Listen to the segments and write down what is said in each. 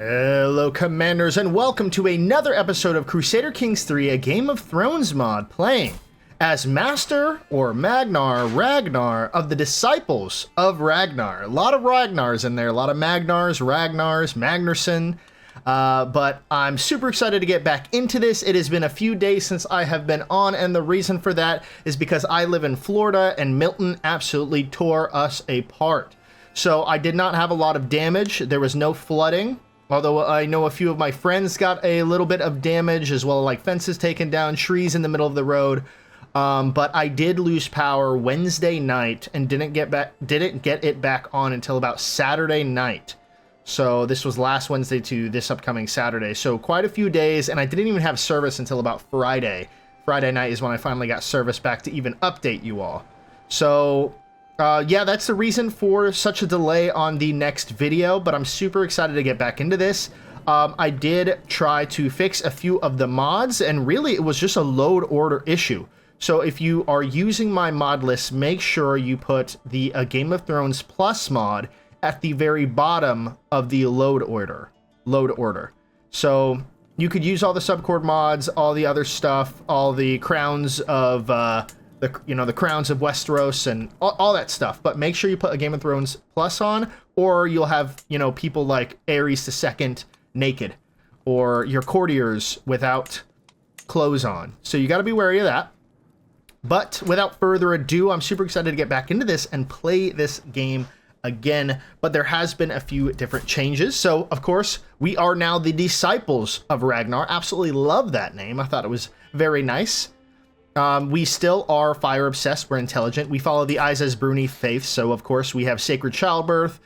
Hello Commanders and welcome to another episode of Crusader Kings 3, a Game of Thrones mod, playing as Master or Ragnar of the Disciples of Ragnar. A lot of Ragnars in there, a lot of Ragnars, Magnarson, but I'm super excited to get back into this. It has been a few days since I have been on, and the reason for that is because I live in Florida and Milton absolutely tore us apart. So I did not have a lot of damage. There was no flooding. Although I know a few of my friends got a little bit of damage, as well, like fences taken down, trees in the middle of the road. But I did lose power Wednesday night and didn't get it back on until about Saturday night. So this was last Wednesday to this upcoming Saturday. So quite a few days, and I didn't even have service until about Friday. Friday night is when I finally got service back to even update you all. So yeah, that's the reason for such a delay on the next video, but I'm super excited to get back into this. I did try to fix a few of the mods, and really it was just a load order issue. So if you are using my mod list, make sure you put the Game of Thrones Plus mod at the very bottom of the load order. So you could use all the subcord mods, all the other stuff, all the crowns of the crowns of Westeros and all that stuff, but make sure you put a Game of Thrones Plus on, or you'll have, people like Aerys II naked, or your courtiers without clothes on. So you got to be wary of that. But without further ado, I'm super excited to get back into this and play this game again, but there has been a few different changes. So, of course, we are now the Disciples of Ragnar. Absolutely love that name. I thought it was very nice. We still are fire obsessed. We're intelligent. We follow the Izes Bruni faith. So, of course, we have sacred childbirth.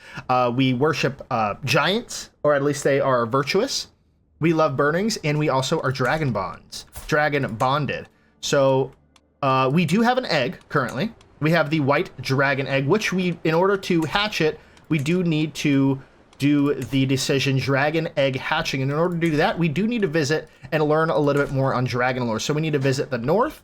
We worship giants, or at least they are virtuous. We love burnings, and we also are dragon bonded. So, we do have an egg currently. We have the white dragon egg, which in order to hatch it, we do need to do the decision dragon egg hatching. And in order to do that, we do need to visit and learn a little bit more on dragon lore. So we need to visit the north.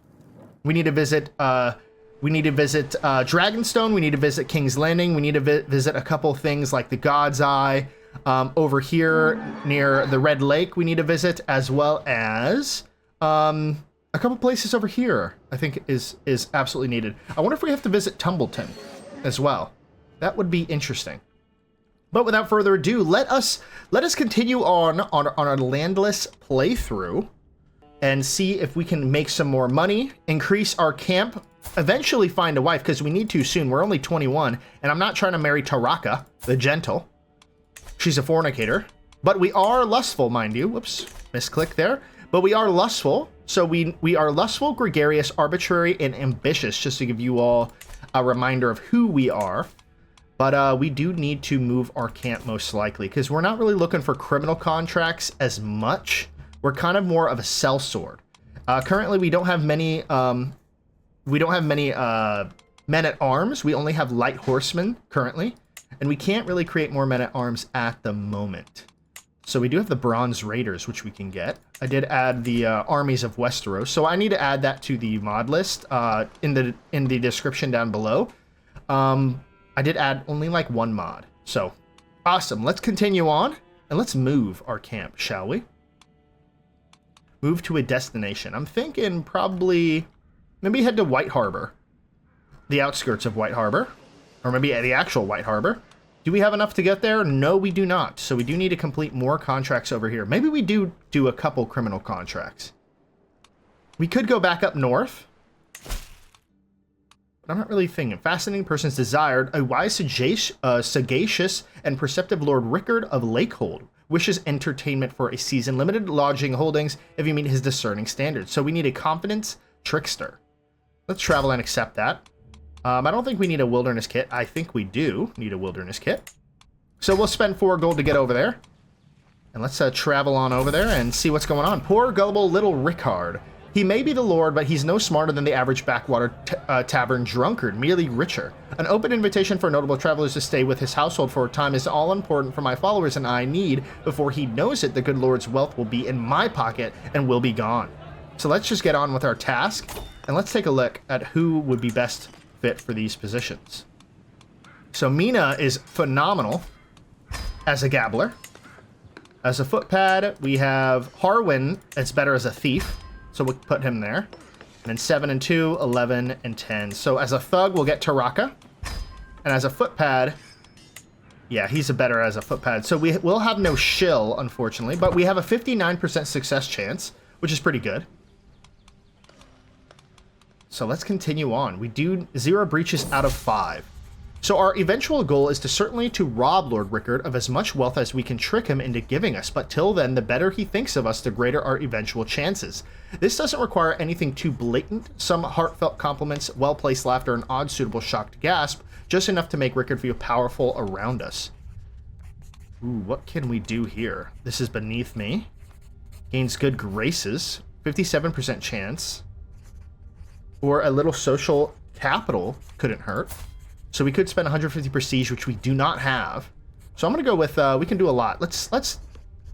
We need to visit Dragonstone. We need to visit King's Landing. We need to visit a couple things like the God's Eye. Over here near the Red Lake, we need to visit, as well as a couple places over here. I think is absolutely needed. I wonder if we have to visit Tumbleton as well. That would be interesting. But without further ado, let us continue on our landless playthrough and see if we can make some more money, increase our camp, eventually find a wife, because we need to soon. We're only 21, and I'm not trying to marry Taraka, the Gentle. She's a fornicator. But we are lustful, mind you. Whoops, misclick there. But we are lustful. So we are lustful, gregarious, arbitrary, and ambitious, just to give you all a reminder of who we are. But we do need to move our camp most likely, because we're not really looking for criminal contracts as much. We're kind of more of a sellsword. Currently, we don't have many men at arms. We only have light horsemen currently, and we can't really create more men at arms at the moment. So we do have the Bronze Raiders, which we can get. I did add the armies of Westeros, so I need to add that to the mod list in the description down below. I did add only like one mod. So, awesome. Let's continue on, and let's move our camp, shall we? Move to a destination. I'm thinking probably maybe head to White Harbor. The outskirts of White Harbor. Or maybe the actual White Harbor. Do we have enough to get there? No, we do not. So we do need to complete more contracts over here. Maybe we do a couple criminal contracts. We could go back up north. I'm not really thinking. Fascinating persons desired. A wise, sagacious, and perceptive Lord Rickard of Lakehold wishes entertainment for a season. Limited lodging holdings if you meet his discerning standards. So we need a confidence trickster. Let's travel and accept that. I don't think we need a wilderness kit. I think we do need a wilderness kit. So we'll spend 4 gold to get over there. And let's travel on over there and see what's going on. Poor, gullible little Rickard. He may be the lord, but he's no smarter than the average backwater tavern drunkard, merely richer. An open invitation for notable travelers to stay with his household for a time is all important for my followers, and I need, before he knows it, the good lord's wealth will be in my pocket and will be gone. So let's just get on with our task, and let's take a look at who would be best fit for these positions. So Mina is phenomenal as a gabbler. As a footpad, we have Harwin. It's better as a thief, so we'll put him there. And then 7 and 2, 11 and 10. So as a thug, we'll get Taraka. And as a footpad, yeah, he's a better as a footpad. So we'll have no shill, unfortunately, but we have a 59% success chance, which is pretty good. So let's continue on. We do 0 breaches out of 5. So our eventual goal is certainly to rob Lord Rickard of as much wealth as we can trick him into giving us, but till then, the better he thinks of us, the greater our eventual chances. This doesn't require anything too blatant, some heartfelt compliments, well-placed laughter, and odd suitable shocked gasp, just enough to make Rickard feel powerful around us. Ooh, what can we do here? This is beneath me. Gains good graces, 57% chance. Or a little social capital couldn't hurt. So we could spend 150 prestige, which we do not have. So I'm going to go with, we can do a lot. Let's test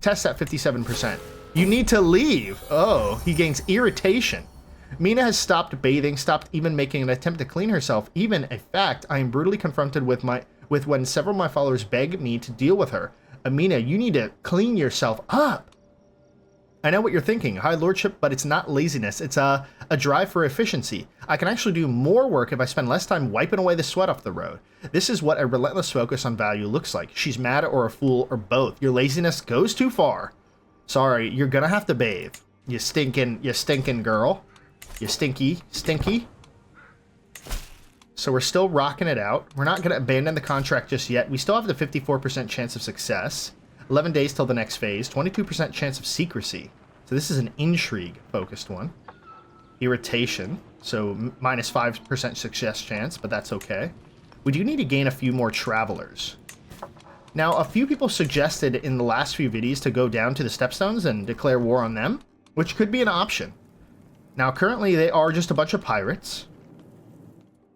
that 57%. You need to leave. Oh, he gains irritation. Mina has stopped bathing, stopped even making an attempt to clean herself. Even a fact, I am brutally confronted with when several of my followers beg me to deal with her. Amina, you need to clean yourself up. I know what you're thinking, High Lordship, but it's not laziness. It's a drive for efficiency. I can actually do more work if I spend less time wiping away the sweat off the road. This is what a relentless focus on value looks like. She's mad or a fool or both. Your laziness goes too far. Sorry, you're gonna have to bathe. You stinking girl. You stinky. So we're still rocking it out. We're not gonna abandon the contract just yet. We still have the 54% chance of success. 11 days till the next phase, 22% chance of secrecy. So this is an intrigue-focused one. Irritation, so minus 5% success chance, but that's okay. We do need to gain a few more travelers. Now, a few people suggested in the last few videos to go down to the Stepstones and declare war on them, which could be an option. Now, currently, they are just a bunch of pirates.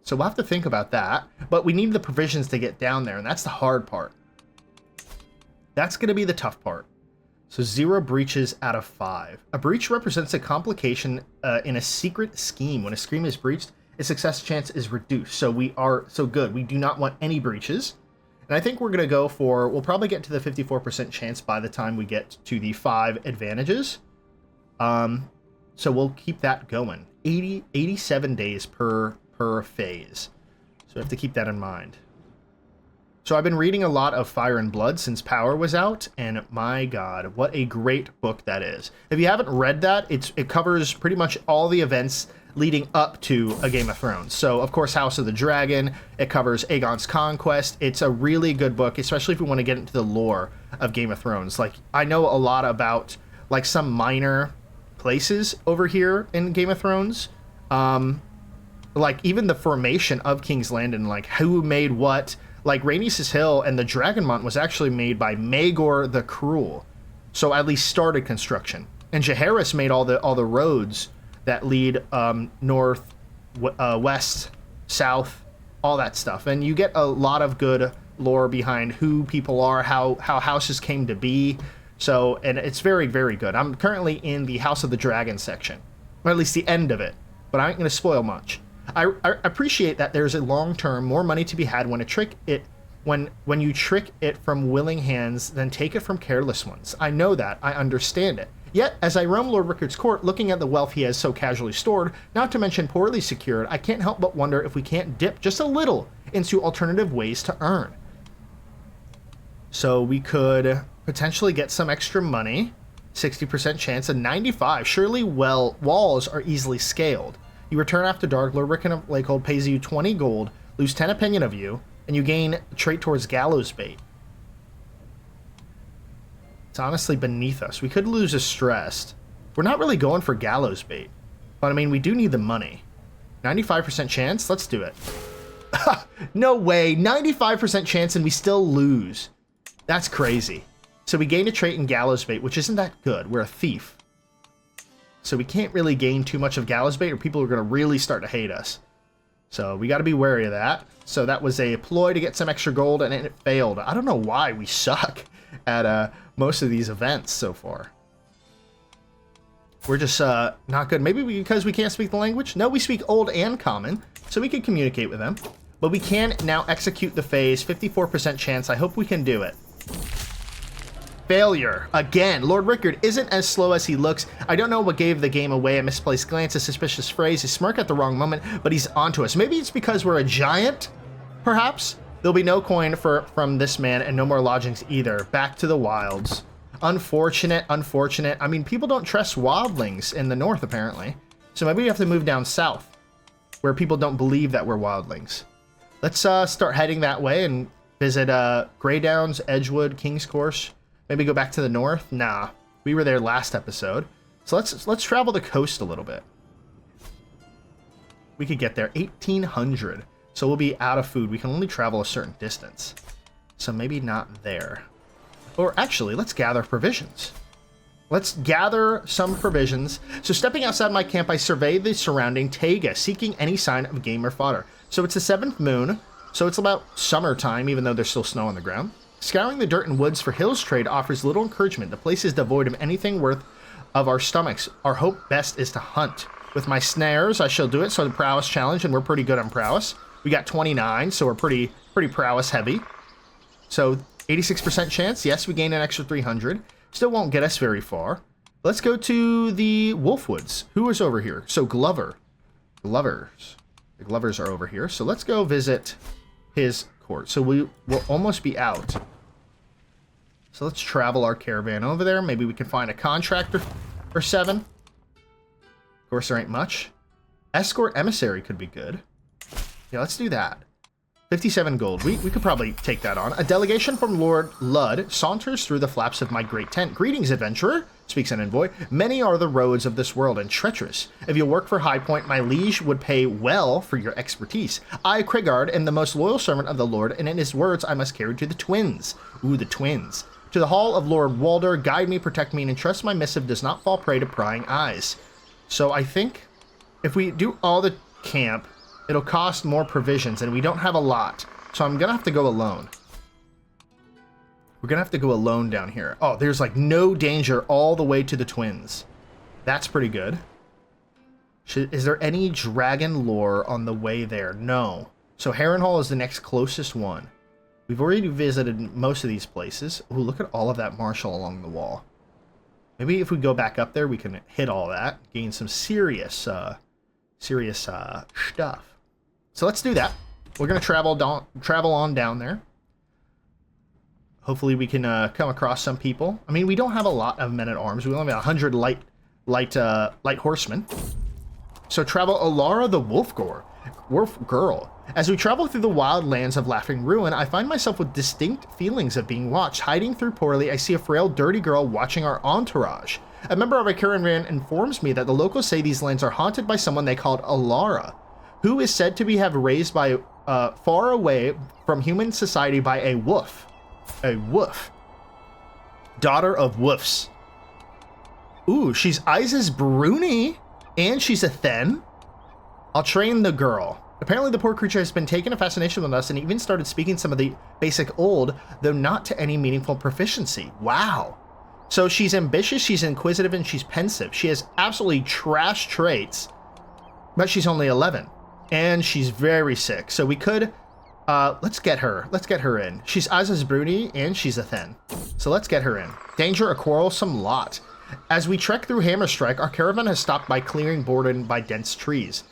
So we'll have to think about that, but we need the provisions to get down there, and that's the hard part. That's going to be the tough part. So 0 breaches out of 5. A breach represents a complication in a secret scheme. When a scheme is breached, its success chance is reduced. So we are so good. We do not want any breaches. And I think we're going to go for, we'll probably get to the 54% chance by the time we get to the 5 advantages. So we'll keep that going. 87 days per phase. So we have to keep that in mind. So I've been reading a lot of Fire and Blood since Power was out, and my god, what a great book that is. If you haven't read that, it covers pretty much all the events leading up to A Game of Thrones. So, of course, House of the Dragon, it covers Aegon's Conquest. It's a really good book, especially if you want to get into the lore of Game of Thrones. Like, I know a lot about, like, some minor places over here in Game of Thrones. Like, even the formation of King's Landing, like, who made what. Like, Rhaenys Hill and the Dragonmont was actually made by Maegor the Cruel. So at least started construction. And Jaehaerys made all the roads that lead north, west, south, all that stuff. And you get a lot of good lore behind who people are, how houses came to be. So, and it's very, very good. I'm currently in the House of the Dragon section. Or at least the end of it. But I ain't going to spoil much. I appreciate that there's a long-term more money to be had when when you trick it from willing hands than take it from careless ones. I know that. I understand it. Yet, as I roam Lord Rickard's court, looking at the wealth he has so casually stored, not to mention poorly secured, I can't help but wonder if we can't dip just a little into alternative ways to earn. So we could potentially get some extra money, 60% chance, and 95. Surely, well, walls are easily scaled. You return after dark, Lord Rickon of Lakehold pays you 20 gold, lose 10 opinion of you, and you gain a trait towards gallows bait. It's honestly beneath us. We could lose a stressed. We're not really going for gallows bait. But I mean, we do need the money. 95% chance? Let's do it. No way. 95% chance and we still lose. That's crazy. So we gain a trait in gallows bait, which isn't that good. We're a thief. So we can't really gain too much of gallows bait or people are going to really start to hate us. So we got to be wary of that. So that was a ploy to get some extra gold and it failed. I don't know why we suck at most of these events so far. We're just not good. Maybe because we can't speak the language? No, we speak Old and Common, so we can communicate with them. But we can now execute the phase. 54% chance. I hope we can do it. failure. Again, Lord Rickard isn't as slow as he looks. I don't know what gave the game away. A misplaced glance, a suspicious phrase, a smirk at the wrong moment, but he's onto us. Maybe it's because we're a giant, perhaps? There'll be no coin from this man and no more lodgings either. Back to the wilds. Unfortunate, unfortunate. I mean, people don't trust wildlings in the north, apparently. So maybe we have to move down south, where people don't believe that we're wildlings. Let's start heading that way and visit Grey Downs, Edgewood, King's Course. Maybe go back to the north. Nah, we were there last episode. So let's travel the coast a little bit. We could get there 1800. So we'll be out of food. We can only travel a certain distance. So maybe not there. Or actually, let's gather provisions. Let's gather some provisions. So stepping outside my camp, I survey the surrounding taiga, seeking any sign of game or fodder. So it's the 7th moon, so it's about summertime, even though there's still snow on the ground. Scouring the dirt and woods for hills trade offers little encouragement. The place is devoid of anything worth of our stomachs. Our hope best is to hunt. With my snares, I shall do it. So the prowess challenge, and we're pretty good on prowess. We got 29, so we're pretty prowess heavy. So 86% chance. Yes, we gain an extra 300. Still won't get us very far. Let's go to the Wolfwoods. Who is over here? So Glover. Glovers. The Glovers are over here. So let's go visit his court. So we will almost be out. So let's travel our caravan over there. Maybe we can find a contractor for 7. Of course, there ain't much. Escort emissary could be good. Yeah, let's do that. 57 gold. We could probably take that on. A delegation from Lord Ludd saunters through the flaps of my great tent. Greetings, adventurer, speaks an envoy. Many are the roads of this world, and treacherous. If you work for High Point, my liege would pay well for your expertise. I, Krigard, am the most loyal servant of the Lord, and in his words I must carry to the twins. Ooh, the twins. To the hall of Lord Walder, guide me, protect me, and entrust my missive does not fall prey to prying eyes. So I think if we do all the camp, it'll cost more provisions, and we don't have a lot. So I'm gonna have to go alone. We're gonna have to go alone down here. Oh, there's like no danger all the way to the twins. That's pretty good. Is there any dragon lore on the way there? No. So Harrenhal is the next closest one. We've already visited most of these places. Ooh, look at all of that marshal along the wall. Maybe if we go back up there, we can hit all that. Gain some serious stuff. So let's do that. We're going to travel on down there. Hopefully we can come across some people. I mean, we don't have a lot of men-at-arms. We only have 100 light horsemen. So travel Alarra the Wolf Girl. As we travel through the wild lands of Laughing Ruin, I find myself with distinct feelings of being watched. Hiding through poorly, I see a frail, dirty girl watching our entourage. A member of our caravan informs me that the locals say these lands are haunted by someone they called Alarra, who is said to have raised by far away from human society by a wolf. A wolf. Daughter of wolves. Ooh, she's Isis Bruni, and she's a Then. I'll train the girl. Apparently the poor creature has been taken a fascination with us and even started speaking some of the basic old, though not to any meaningful proficiency. Wow. So she's ambitious, she's inquisitive, and she's pensive. She has absolutely trash traits, but she's only 11. And she's very sick. So we could, let's get her in. She's Isis Bruni, and she's a Then. So let's get her in. Danger, a quarrelsome lot. As we trek through Hammerstrike, our caravan has stopped by clearing bordered by dense trees.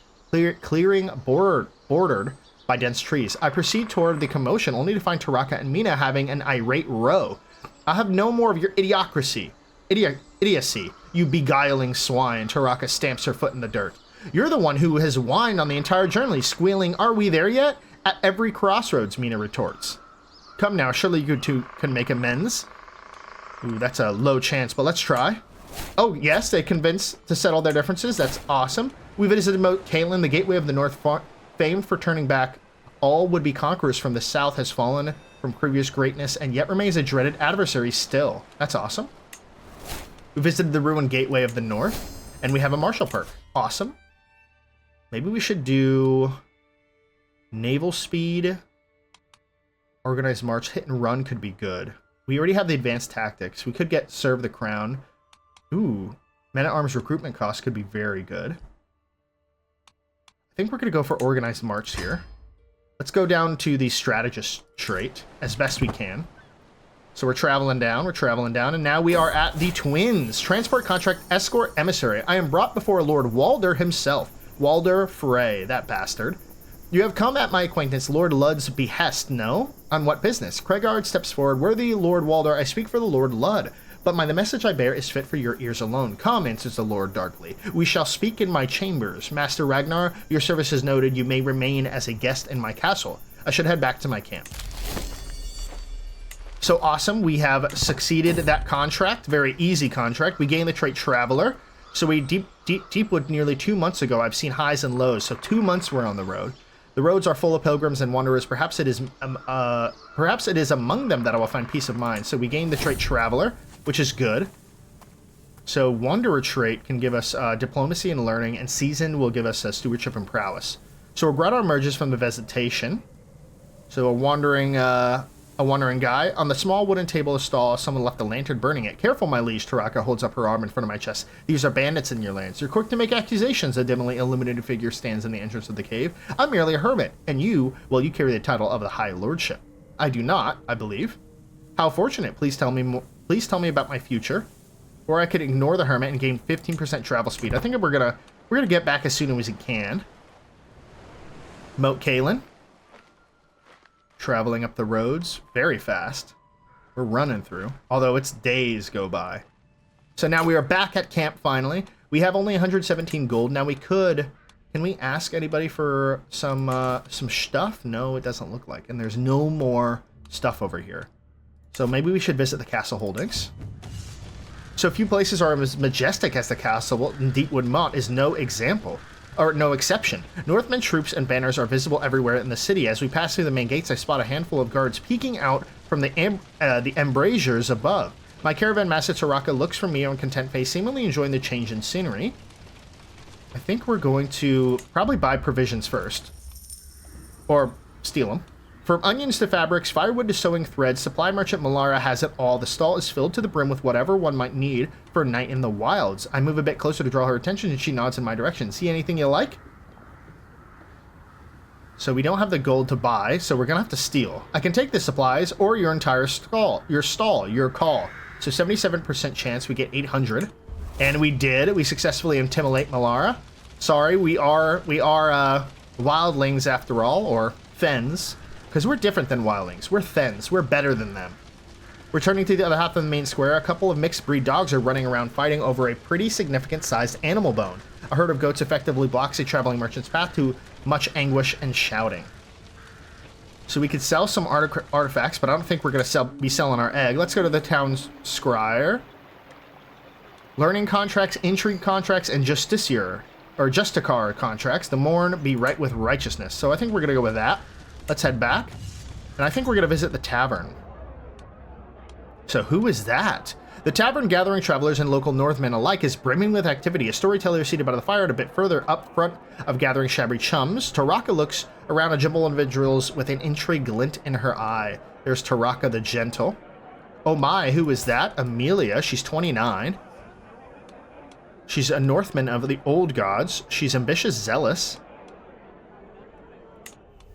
Clearing bordered by dense trees. I proceed toward the commotion, only to find Taraka and Mina having an irate row. I'll have no more of your idiocy, you beguiling swine. Taraka stamps her foot in the dirt. You're the one who has whined on the entire journey, squealing, "Are we there yet?" At every crossroads, Mina retorts. Come now, surely you two can make amends. Ooh, that's a low chance, but let's try. Oh, yes, they convinced to settle their differences. That's awesome. We visited Moat Caelan, the gateway of the north, famed for turning back all would-be conquerors from the south, has fallen from previous greatness and yet remains a dreaded adversary still. That's awesome. We visited the ruined gateway of the north, and we have a martial perk. Awesome. Maybe we should do naval speed. Organized march, hit and run could be good. We already have the advanced tactics. We could get serve the crown. Ooh, men-at-arms recruitment cost could be very good. I think we're going to go for organized march here. Let's go down to the strategist trait as best we can. So we're traveling down, and now we are at the Twins. Transport contract, escort, emissary. I am brought before Lord Walder himself. Walder Frey, that bastard. You have come at my acquaintance, Lord Ludd's behest, no? On what business? Craigard steps forward. Worthy Lord Walder, I speak for the Lord Ludd, but the message I bear is fit for your ears alone. Come, answers the Lord darkly. We shall speak in my chambers. Master Ragnar, your service is noted. You may remain as a guest in my castle. I should head back to my camp. So awesome, we have succeeded that contract, very easy contract. We gain the trait Traveler. So we Deepwood nearly 2 months ago. I've seen highs and lows, so 2 months we're on the road. The roads are full of pilgrims and wanderers. Perhaps it is among them that I will find peace of mind. So we gain the trait Traveler, which is good. So Wanderer trait can give us diplomacy and learning, and Seasoned will give us stewardship and prowess. So Ragnar emerges from the vegetation. So a wandering guy. On the small wooden table of stall, someone left a lantern burning it. Careful, my liege, Taraka holds up her arm in front of my chest. These are bandits in your lands. You're quick to make accusations. A dimly illuminated figure stands in the entrance of the cave. I'm merely a hermit, and you carry the title of the High Lordship. I do not, I believe. How fortunate. Please tell me about my future. Or I could ignore the hermit and gain 15% travel speed. I think we're gonna get back as soon as we can. Motte Kalen. Traveling up the roads very fast. We're running through, although it's days go by. So now we are back at camp finally. We have only 117 gold. Now can we ask anybody for some stuff? No, it doesn't look like. And there's no more stuff over here. So maybe we should visit the castle holdings. So few places are as majestic as the castle, and Deepwood Motte is no exception. Northmen troops and banners are visible everywhere in the city. As we pass through the main gates, I spot a handful of guards peeking out from the embrasures above. My caravan master Taraka looks from me on content face, seemingly enjoying the change in scenery. I think we're going to probably buy provisions first. Or steal them. From onions to fabrics, firewood to sewing threads, supply merchant Malara has it all. The stall is filled to the brim with whatever one might need for a night in the wilds. I move a bit closer to draw her attention, and she nods in my direction. See anything you like? So we don't have the gold to buy, so we're gonna have to steal. I can take the supplies or your entire stall. Your call. So 77% chance we get 800. And we did. We successfully intimidate Malara. Sorry, we are wildlings after all, or fens. Because we're different than wildlings. We're thens. We're better than them. Returning to the other half of the main square, a couple of mixed breed dogs are running around fighting over a pretty significant sized animal bone. A herd of goats effectively blocks a traveling merchant's path to much anguish and shouting. So we could sell some artifacts, but I don't think we're going to be selling our egg. Let's go to the town's scryer. Learning contracts, intrigue contracts, and justiciar, or justicar contracts. The mourn be right with righteousness. So I think we're going to go with that. Let's head back. And I think we're going to visit the tavern. So who is that? The tavern, gathering travelers and local Northmen alike, is brimming with activity. A storyteller seated by the fire a bit further up front of gathering shabby chums. Taraka looks around a jumble of individuals with an intrigue glint in her eye. There's Taraka the Gentle. Oh my, who is that? Amelia, she's 29. She's a Northman of the old gods. She's ambitious, zealous.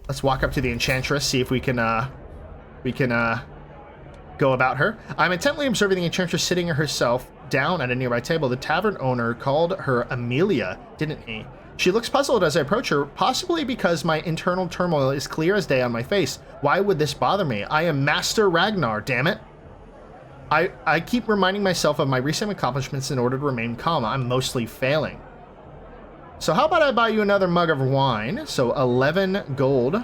Let's walk up to the enchantress, see if we can go about her. I'm intently observing the enchantress sitting herself down at a nearby table. The tavern owner called her Amelia, didn't he? She looks puzzled as I approach her, possibly because my internal turmoil is clear as day on my face. Why would this bother me? I am Master Ragnar, damn it. I keep reminding myself of my recent accomplishments in order to remain calm. I'm mostly failing. So how about I buy you another mug of wine? So 11 gold.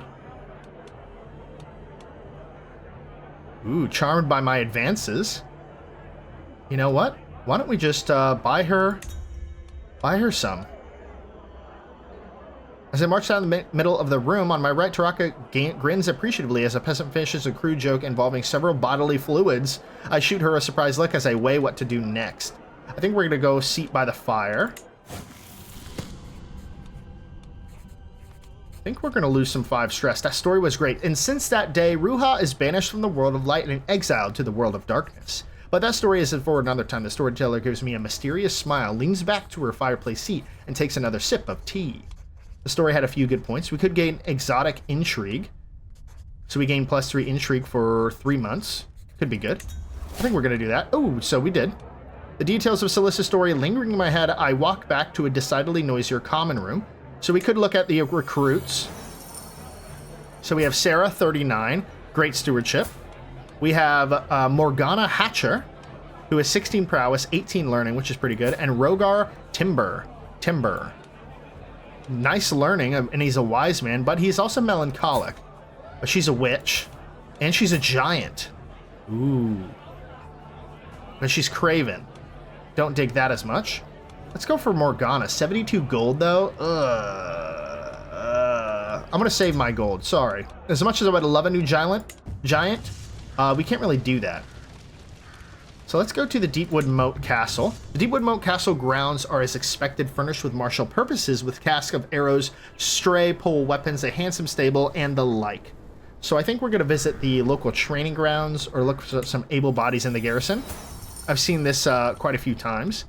Ooh, charmed by my advances. You know what? Why don't we just buy her some? As I march down the middle of the room, on my right, Taraka grins appreciatively as a peasant finishes a crude joke involving several bodily fluids. I shoot her a surprised look as I weigh what to do next. I think we're going to go seat by the fire. I think we're going to lose some 5 stress. That story was great. And since that day, Ruha is banished from the world of light and exiled to the world of darkness. But that story isn't for another time. The storyteller gives me a mysterious smile, leans back to her fireplace seat, and takes another sip of tea. The story had a few good points. We could gain exotic intrigue. So we gain +3 intrigue for 3 months. Could be good. I think we're going to do that. Oh, so we did. The details of Salissa's story lingering in my head, I walk back to a decidedly noisier common room. So we could look at the recruits. So we have Sarah, 39, great stewardship. We have Morgana Hatcher, who has 16 prowess, 18 learning, which is pretty good. And Rogar Timber. Nice learning, and he's a wise man, but he's also melancholic. But she's a witch, and she's a giant. Ooh. But she's craven. Don't dig that as much. Let's go for Morgana. 72 gold, though. I'm going to save my gold. Sorry. As much as I would love a new giant, we can't really do that. So let's go to the Deepwood Motte Castle. The Deepwood Motte Castle grounds are as expected, furnished with martial purposes, with cask of arrows, stray pole weapons, a handsome stable, and the like. So I think we're going to visit the local training grounds or look for some able bodies in the garrison. I've seen this quite a few times.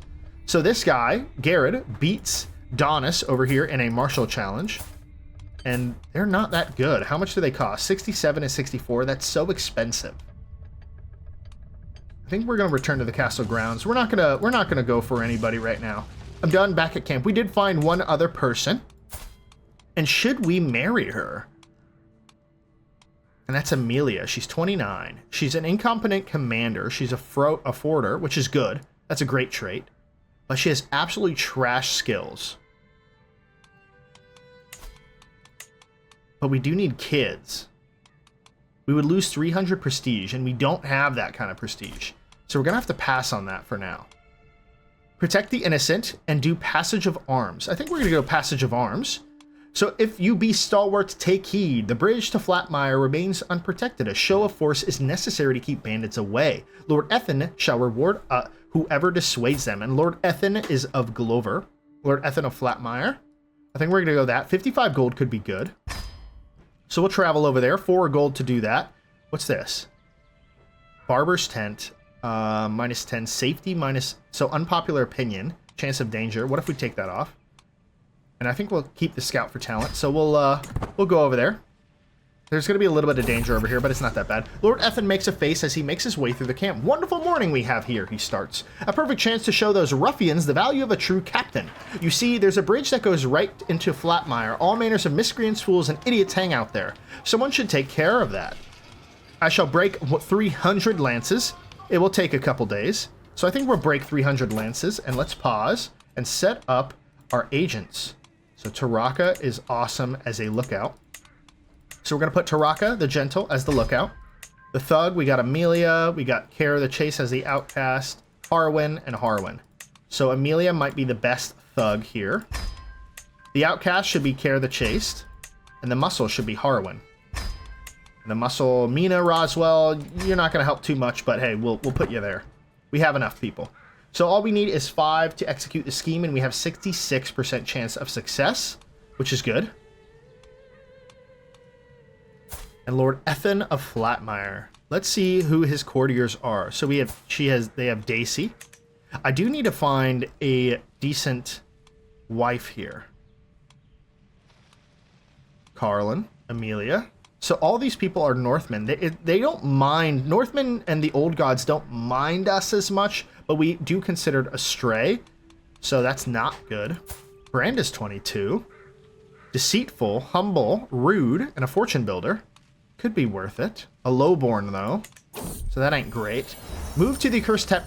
So this guy, Garrett, beats Donis over here in a martial challenge. And they're not that good. How much do they cost? 67 and 64. That's so expensive. I think we're going to return to the castle grounds. We're not gonna go for anybody right now. I'm done back at camp. We did find one other person. And should we marry her? And that's Amelia. She's 29. She's an incompetent commander. She's a forder, which is good. That's a great trait. But she has absolutely trash skills. But we do need kids. We would lose 300 prestige, and we don't have that kind of prestige. So we're going to have to pass on that for now. Protect the innocent and do passage of arms. I think we're going to go passage of arms. So if you be stalwart, take heed. The bridge to Flatmire remains unprotected. A show of force is necessary to keep bandits away. Lord Ethan shall reward whoever dissuades them. And Lord Ethan is of Glover. Lord Ethan of Flatmire. I think we're going to go that. 55 gold could be good. So we'll travel over there. 4 gold to do that. What's this? Barber's tent. Minus 10. Safety minus... So unpopular opinion. Chance of danger. What if we take that off? And I think we'll keep the scout for talent. So we'll go over there. There's going to be a little bit of danger over here, but it's not that bad. Lord Ethan makes a face as he makes his way through the camp. Wonderful morning we have here, he starts. A perfect chance to show those ruffians the value of a true captain. You see, there's a bridge that goes right into Flatmire. All manners of miscreants, fools, and idiots hang out there. Someone should take care of that. I shall break 300 lances. It will take a couple days. So I think we'll break 300 lances, and let's pause and set up our agents. So Taraka is awesome as a lookout. So we're going to put Taraka, the Gentle, as the lookout. The Thug, we got Amelia. We got Kara, the Chase, as the Outcast. Harwin, and Harwin. So Amelia might be the best Thug here. The Outcast should be Kara, the Chased. And the Muscle should be Harwin. And the Muscle, Mina, Roswell, you're not going to help too much, but hey, we'll put you there. We have enough people. So all we need is 5 to execute the scheme, and we have 66% chance of success, which is good. And Lord Ethan of Flatmire. Let's see who his courtiers are. So they have Daisy. I do need to find a decent wife here. Carlin, Amelia. So all these people are Northmen. They don't mind. Northmen and the old gods don't mind us as much, but we do consider it a stray. So that's not good. Brand is 22. Deceitful, humble, rude, and a fortune builder. Could be worth it. A lowborn, though. So that ain't great. Move to the accursed tent.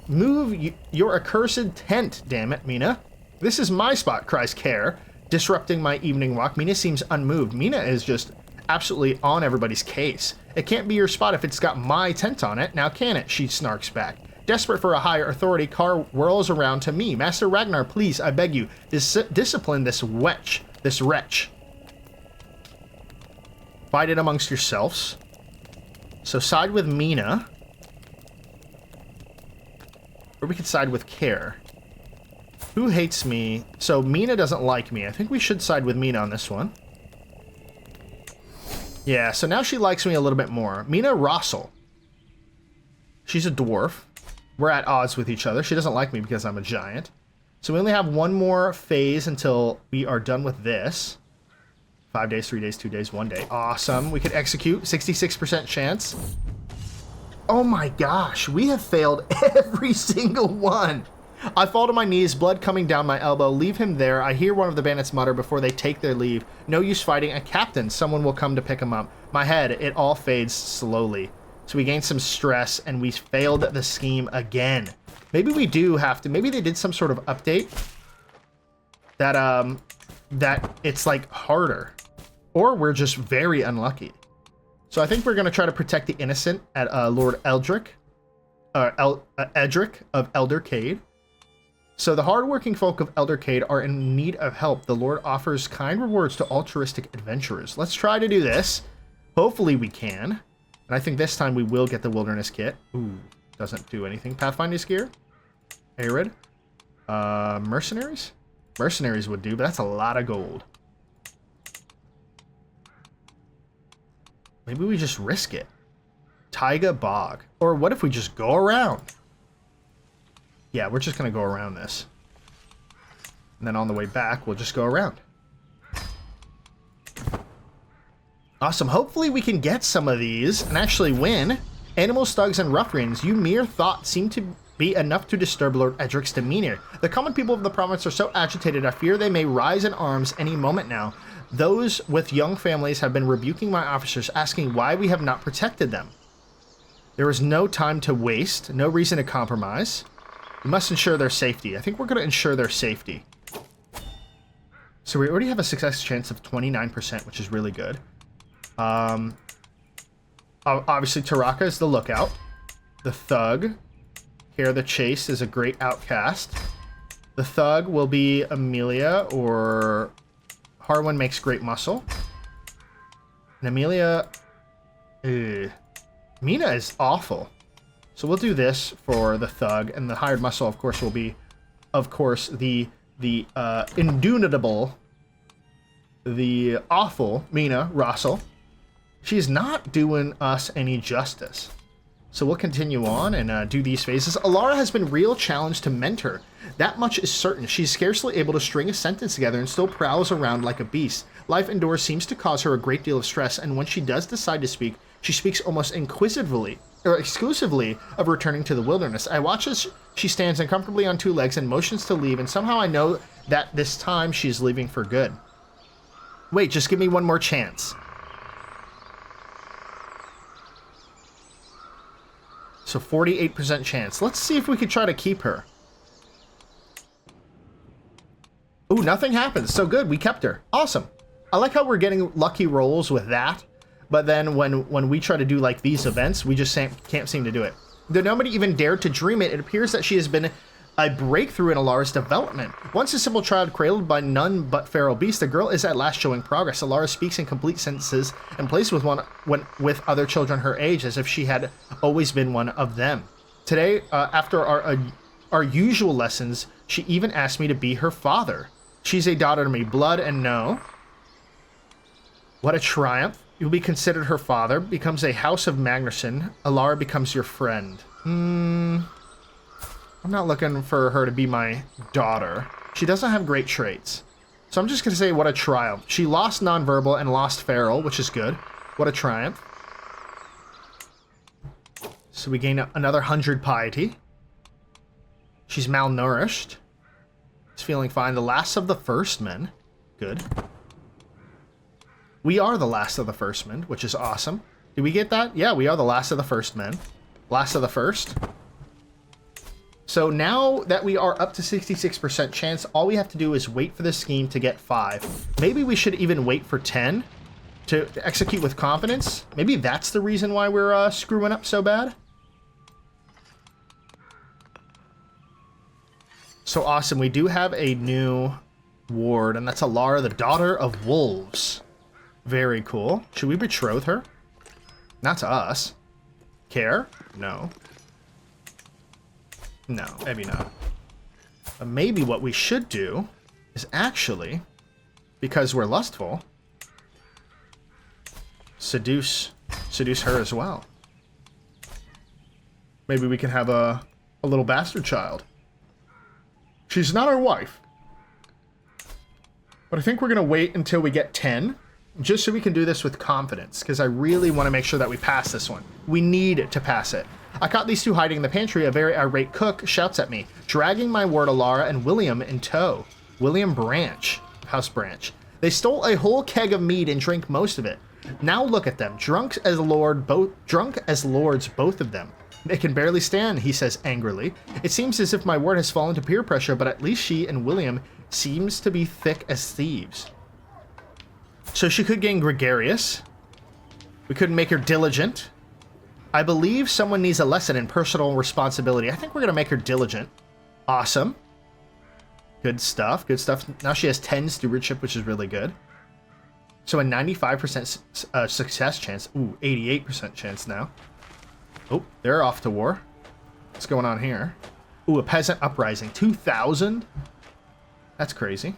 Move your accursed tent, damn it, Mina. This is my spot, cries Care, disrupting my evening walk. Mina seems unmoved. Mina is just absolutely on everybody's case. It can't be your spot if it's got my tent on it, now can it? She snarks back. Desperate for a higher authority, Carr whirls around to me. Master Ragnar, please, I beg you, discipline this wretch. Fight it amongst yourselves. So side with Mina. Or we could side with Care. Who hates me? So Mina doesn't like me. I think we should side with Mina on this one. Yeah, so now she likes me a little bit more. Mina Rossel. She's a dwarf. We're at odds with each other. She doesn't like me because I'm a giant. So we only have one more phase until we are done with this. 5 days, 3 days, 2 days, 1 day. Awesome. We could execute. 66% chance. Oh my gosh, we have failed every single one. I fall to my knees, blood coming down my elbow. Leave him there. I hear one of the bandits mutter before they take their leave. No use fighting a captain. Someone will come to pick him up. My head, it all fades slowly. So we gained some stress and we failed the scheme again. Maybe we do have to, maybe they did some sort of update that, that it's like harder. Or we're just very unlucky. So I think we're going to try to protect the innocent at Lord Edric of Eldercade. So the hardworking folk of Eldercade are in need of help. The Lord offers kind rewards to altruistic adventurers. Let's try to do this. Hopefully we can. And I think this time we will get the wilderness kit. Ooh, doesn't do anything. Pathfinder's gear. Arid. Mercenaries? Mercenaries would do, but that's a lot of gold. Maybe we just risk it. Taiga Bog. Or what if we just go around? Yeah, we're just going to go around this. And then on the way back, we'll just go around. Awesome. Hopefully we can get some of these and actually win. Animals, thugs, and ruffians, you mere thought seem to be enough to disturb Lord Edric's demeanor. The common people of the province are so agitated, I fear they may rise in arms any moment now. Those with young families have been rebuking my officers, asking why we have not protected them. There is no time to waste, no reason to compromise. We must ensure their safety. I think we're going to ensure their safety. So we already have a success chance of 29%, which is really good. Obviously, Taraka is the lookout. The thug. Here, the chase is a great outcast. The thug will be Amelia, or Harwin makes great muscle. And Amelia... Mina is awful. So we'll do this for the thug, and the hired muscle, of course, will be, of course, the indubitable, the awful Mina Rossel. She's not doing us any justice. So we'll continue on and do these phases. Alarra has been real challenged to mentor. That much is certain. She's scarcely able to string a sentence together and still prowls around like a beast. Life indoors seems to cause her a great deal of stress, and when she does decide to speak, she speaks almost inquisitively, or exclusively, of returning to the wilderness. I watch as she stands uncomfortably on two legs and motions to leave, and somehow I know that this time she's leaving for good. Wait, just give me one more chance. So 48% chance. Let's see if we could try to keep her. Ooh, nothing happens. So good, we kept her. Awesome. I like how we're getting lucky rolls with that, but then when we try to do like these events, we just can't seem to do it. Though nobody even dared to dream it, it appears that she has been a breakthrough in Alarra's development. Once a simple child cradled by none but feral beasts, the girl is at last showing progress. Alarra speaks in complete sentences and plays with with other children her age as if she had always been one of them. Today, after our usual lessons, she even asked me to be her father. She's a daughter to me, blood and no. What a triumph. You'll be considered her father, becomes a house of Magnarson. Alarra becomes your friend. I'm not looking for her to be my daughter. She doesn't have great traits. So I'm just going to say what a triumph. She lost nonverbal and lost feral, which is good. What a triumph. So we gain another 100 piety. She's malnourished. She's feeling fine. The last of the first men. Good. We are the last of the first men, which is awesome. Did we get that? Yeah, we are the last of the first men. Last of the first. So now that we are up to 66% chance, all we have to do is wait for this scheme to get 5. Maybe we should even wait for 10 to execute with confidence. Maybe that's the reason why we're screwing up so bad. So awesome. We do have a new ward, and that's Alarra, the daughter of wolves. Very cool. Should we betroth her? Not to us. Care? No. No, maybe not. But maybe what we should do is actually, because we're lustful, seduce her as well. Maybe we can have a little bastard child. She's not our wife. But I think we're going to wait until we get 10, just so we can do this with confidence, because I really want to make sure that we pass this one. We need to pass it. I caught these two hiding in the pantry. A very irate cook shouts at me, dragging my ward Alarra and William in tow. William Branch, House Branch. They stole a whole keg of mead and drank most of it. Now look at them, drunk as lords, both of them. They can barely stand, he says angrily. It seems as if my ward has fallen to peer pressure, but at least she and William seems to be thick as thieves. So she could gain gregarious. We could make her diligent. I believe someone needs a lesson in personal responsibility. I think we're going to make her diligent. Awesome. Good stuff, good stuff. Now she has 10 stewardship, which is really good. So a 95% success chance. Ooh, 88% chance now. Oh, they're off to war. What's going on here? Ooh, a peasant uprising. 2,000? That's crazy.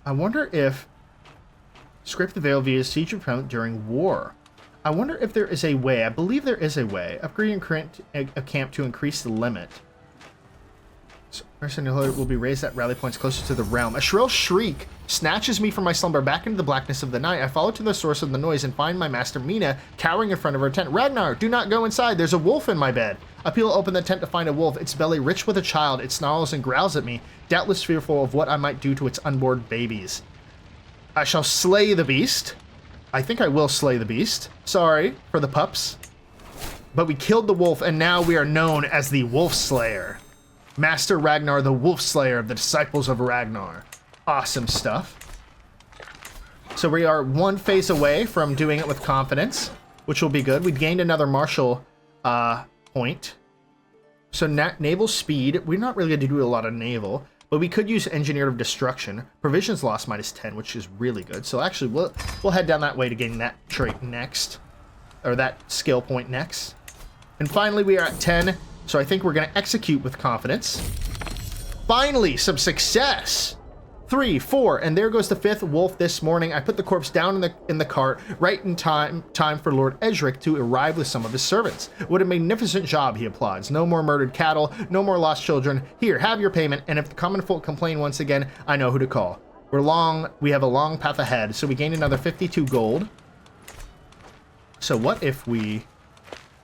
I wonder if... Scrape the Veil via siege repellent during war. I wonder if there is a way. I believe there is a way. Upgrading a camp to increase the limit. So, person will be raised at rally points closer to the realm. A shrill shriek snatches me from my slumber back into the blackness of the night. I follow to the source of the noise and find my master Mina cowering in front of her tent. Ragnar, do not go inside. There's a wolf in my bed. I peel open the tent to find a wolf, its belly rich with a child. It snarls and growls at me, doubtless fearful of what I might do to its unborn babies. I shall slay the beast. I think I will slay the beast. Sorry for the pups. But we killed the wolf, and now we are known as the Wolf Slayer. Master Ragnar, the Wolf Slayer of the Disciples of Ragnar. Awesome stuff. So we are one phase away from doing it with confidence, which will be good. We gained another martial point. So naval speed, we're not really going to do a lot of naval, but we could use Engineer of Destruction. Provisions lost -10, which is really good. So actually, we'll head down that way to gain that trait next, or that skill point next. And finally, we are at 10. So I think we're going to execute with confidence. Finally, some success. 3, 4, and there goes the 5th wolf this morning. I put the corpse down in the cart right in time for Lord Edric to arrive with some of his servants. What a magnificent job, he applauds. No more murdered cattle, no more lost children. Here, have your payment, and if the common folk complain once again, I know who to call. We have a long path ahead, so we gained another 52 gold. So what if we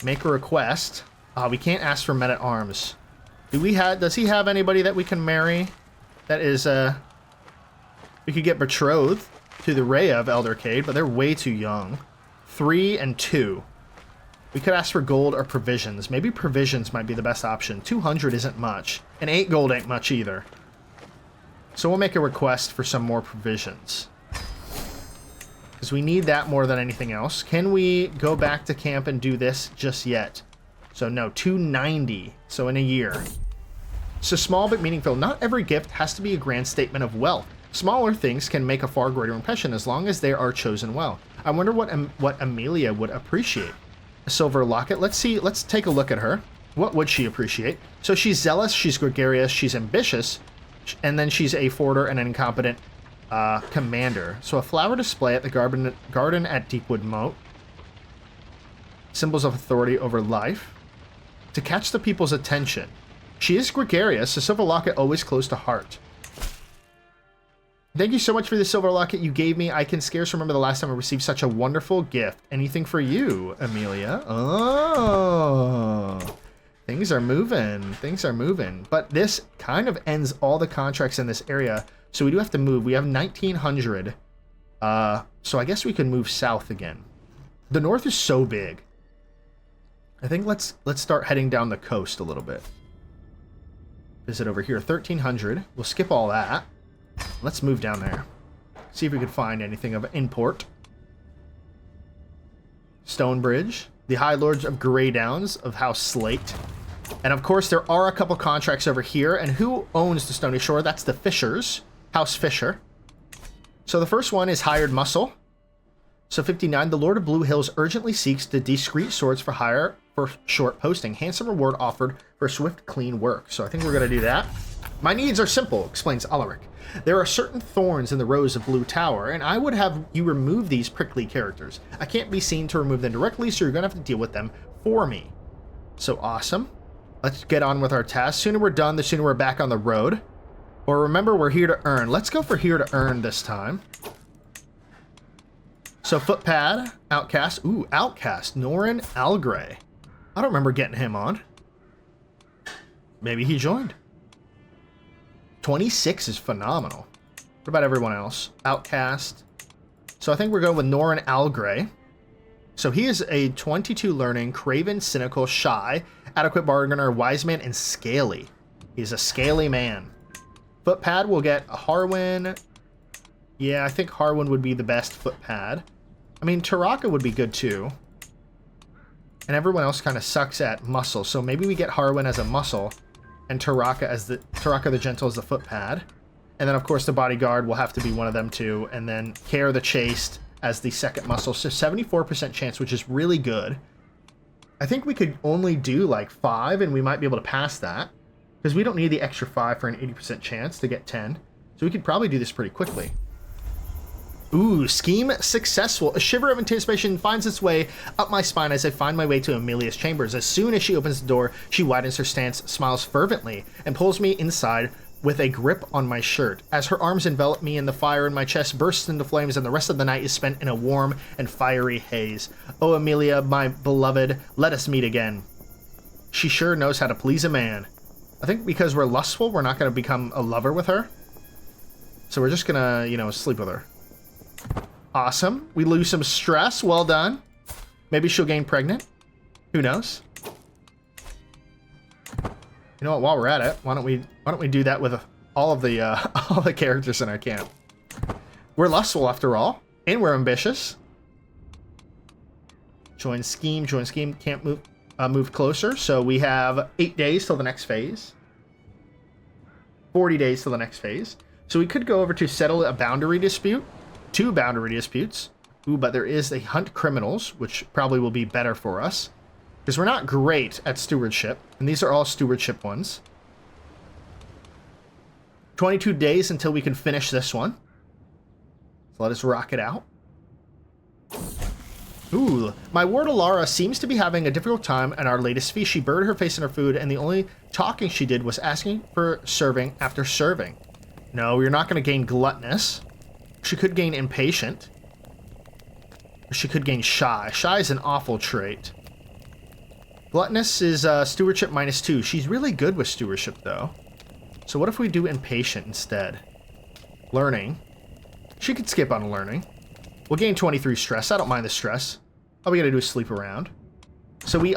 make a request? We can't ask for men-at-arms. Does he have anybody that we can marry? That is, we could get betrothed to the Rhea of Eldercade, but they're way too young. 3 and 2. We could ask for gold or provisions. Maybe provisions might be the best option. 200 isn't much, and 8 gold ain't much either. So we'll make a request for some more provisions, because we need that more than anything else. Can we go back to camp and do this just yet? So no, 290, so in a year. So small but meaningful. Not every gift has to be a grand statement of wealth. Smaller things can make a far greater impression as long as they are chosen well. I wonder what Amelia would appreciate. A silver locket. Let's see, let's take a look at her. What would she appreciate? So she's zealous, she's gregarious, she's ambitious, and then she's a forwarder and an incompetent commander. So a flower display at the garden at Deepwood Motte. Symbols of authority over life. To catch the people's attention. She is gregarious, a silver locket always close to heart. Thank you so much for the silver locket you gave me. I can scarce remember the last time I received such a wonderful gift. Anything for you, Amelia? Oh, things are moving. Things are moving. But this kind of ends all the contracts in this area. So we do have to move. We have 1,900. So I guess we can move south again. The north is so big. I think let's start heading down the coast a little bit. Visit over here, 1,300. We'll skip all that. Let's move down there. See if we can find anything of import. Stonebridge. The High Lords of Grey Downs of House Slate. And of course, there are a couple contracts over here. And who owns the Stony Shore? That's the Fishers. House Fisher. So the first one is Hired Muscle. So 59, the Lord of Blue Hills urgently seeks the discreet swords for hire for short posting. Handsome reward offered for swift, clean work. So I think we're going to do that. My needs are simple, explains Alaric. There are certain thorns in the rose of Blue Tower, and I would have you remove these prickly characters. I can't be seen to remove them directly, so you're going to have to deal with them for me. So awesome. Let's get on with our task. Sooner we're done, the sooner we're back on the road. Or remember, we're here to earn. Let's go for here to earn this time. So footpad, outcast. Ooh, outcast. Norin Algray. I don't remember getting him on. Maybe he joined. 26 is phenomenal. What about everyone else? Outcast. So I think we're going with Norin Algray. So he is a 22 learning, craven, cynical, shy, adequate bargainer, wise man, and scaly. He's a scaly man. Footpad will get a Harwin. Yeah, I think Harwin would be the best footpad. I mean, Taraka would be good too. And everyone else kind of sucks at muscle. So maybe we get Harwin as a muscle and Taraka the Gentle as the footpad. And then, of course, the bodyguard will have to be one of them too. And then Care the Chaste as the second muscle. So 74% chance, which is really good. I think we could only do like 5 and we might be able to pass that. Because we don't need the extra 5 for an 80% chance to get 10. So we could probably do this pretty quickly. Ooh, scheme successful. A shiver of anticipation finds its way up my spine as I find my way to Amelia's chambers. As soon as she opens the door, she widens her stance, smiles fervently, and pulls me inside with a grip on my shirt. As her arms envelop me and the fire in my chest bursts into flames and the rest of the night is spent in a warm and fiery haze. Oh, Amelia, my beloved, let us meet again. She sure knows how to please a man. I think because we're lustful, we're not going to become a lover with her. So we're just going to, you know, sleep with her. Awesome. We lose some stress. Well done. Maybe she'll gain pregnant. Who knows? You know what? While we're at it, why don't we do that with all of the all the characters in our camp? We're lustful after all, and we're ambitious. Join scheme. Join scheme. Can't move closer. So we have 8 days till the next phase. 40 days till the next phase. So we could go over to settle a boundary dispute. 2 boundary disputes. Ooh, but there is a hunt criminals, which probably will be better for us. Because we're not great at stewardship. And these are all stewardship ones. 22 days until we can finish this one. So let us rock it out. Ooh, my ward Alarra seems to be having a difficult time at our latest feast. She buried her face in her food, and the only talking she did was asking for serving after serving. No, you're not going to gain gluttonous. She could gain impatient. Or she could gain shy. Shy is an awful trait. Gluttonous is stewardship -2. She's really good with stewardship, though. So what if we do impatient instead? Learning. She could skip on learning. We'll gain 23 stress. I don't mind the stress. All we gotta do is sleep around. So we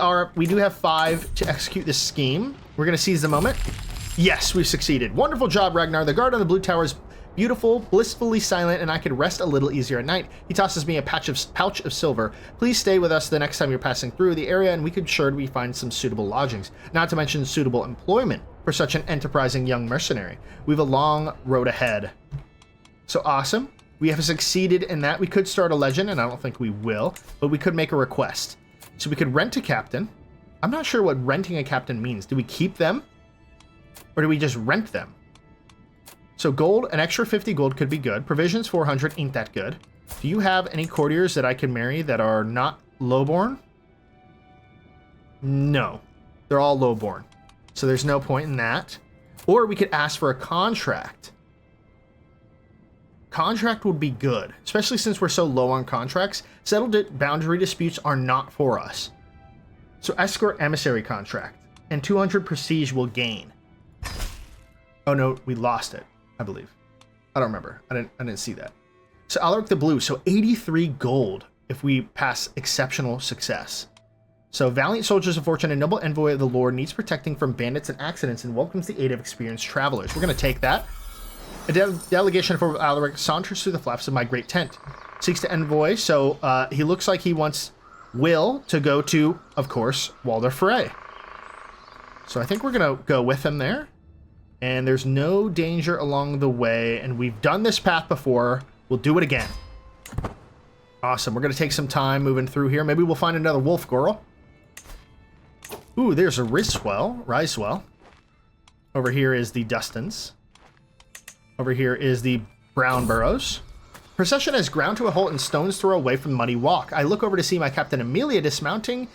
do have 5 to execute this scheme. We're gonna seize the moment. Yes, we've succeeded. Wonderful job, Ragnar. The guard on the blue tower is beautiful, blissfully silent, and I could rest a little easier at night. He tosses me a pouch of silver. Please stay with us the next time you're passing through the area, and we could sure we find some suitable lodgings. Not to mention suitable employment for such an enterprising young mercenary. We have a long road ahead. So awesome. We have succeeded in that. We could start a legend, and I don't think we will, but we could make a request. So we could rent a captain. I'm not sure what renting a captain means. Do we keep them? Or do we just rent them? So gold, an extra 50 gold could be good. Provisions 400 ain't that good. Do you have any courtiers that I can marry that are not lowborn? No. They're all lowborn. So there's no point in that. Or we could ask for a contract. Contract would be good, especially since we're so low on contracts. Settled boundary disputes are not for us. So escort emissary contract. And 200 prestige will gain. Oh no, we lost it. I believe. I don't remember. I didn't see that. So Alaric the Blue. So 83 gold if we pass exceptional success. So valiant soldiers of fortune and noble envoy of the Lord needs protecting from bandits and accidents and welcomes the aid of experienced travelers. We're going to take that. A delegation for Alaric saunters through the flaps of my great tent. Seeks to envoy. So he looks like he wants Will to go to, of course, Walder Frey. So I think we're going to go with him there. And there's no danger along the way. And we've done this path before. We'll do it again. Awesome. We're going to take some time moving through here. Maybe we'll find another wolf girl. Ooh, there's a Risewell. Over here is the Dustins. Over here is the Brown Burrows. Procession has ground to a halt and stone's throw away from the muddy walk. I look over to see my Captain Amelia dismounted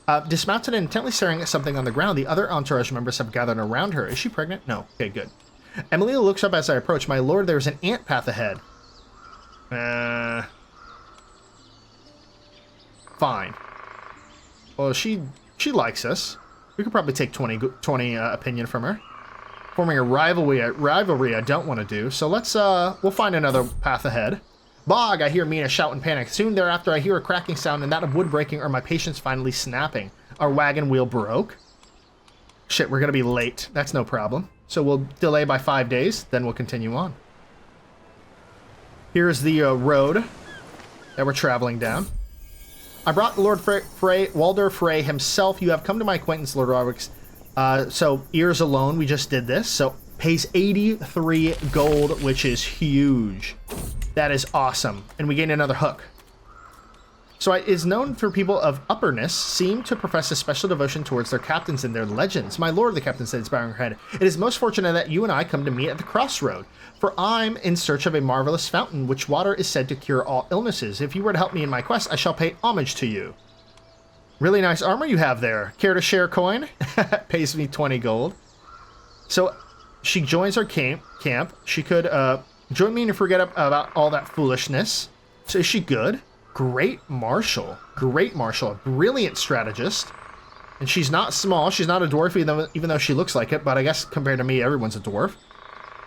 and intently staring at something on the ground. The other entourage members have gathered around her. Is she pregnant? No. Okay, good. Amelia looks up as I approach. My lord, there's an ant path ahead. Fine. Well, she likes us. We could probably take 20 opinion from her. Forming a rivalry I don't want to do. So let's, we'll find another path ahead. Bog, I hear Mina shout in panic. Soon thereafter, I hear a cracking sound and that of wood breaking or my patience finally snapping. Our wagon wheel broke. Shit, we're going to be late. That's no problem. So we'll delay by 5 days, then we'll continue on. Here's the road that we're traveling down. I brought Lord Walder Frey himself. You have come to my acquaintance, Lord Roberts. So ears alone, we just did this. So pays 83 gold, which is huge. That is awesome. And we gain another hook. So it is known for people of upperness seem to profess a special devotion towards their captains and their legends. My lord, the captain said, bowing her head, it is most fortunate that you and I come to meet at the crossroad, for I'm in search of a marvelous fountain, which water is said to cure all illnesses. If you were to help me in my quest, I shall pay homage to you. Really nice armor you have there. Care to share coin? Pays me 20 gold. So she joins our camp. She could join me and forget about all that foolishness. So is she good? Great marshal, a brilliant strategist. And she's not small, she's not a dwarf even though she looks like it, but I guess compared to me, everyone's a dwarf.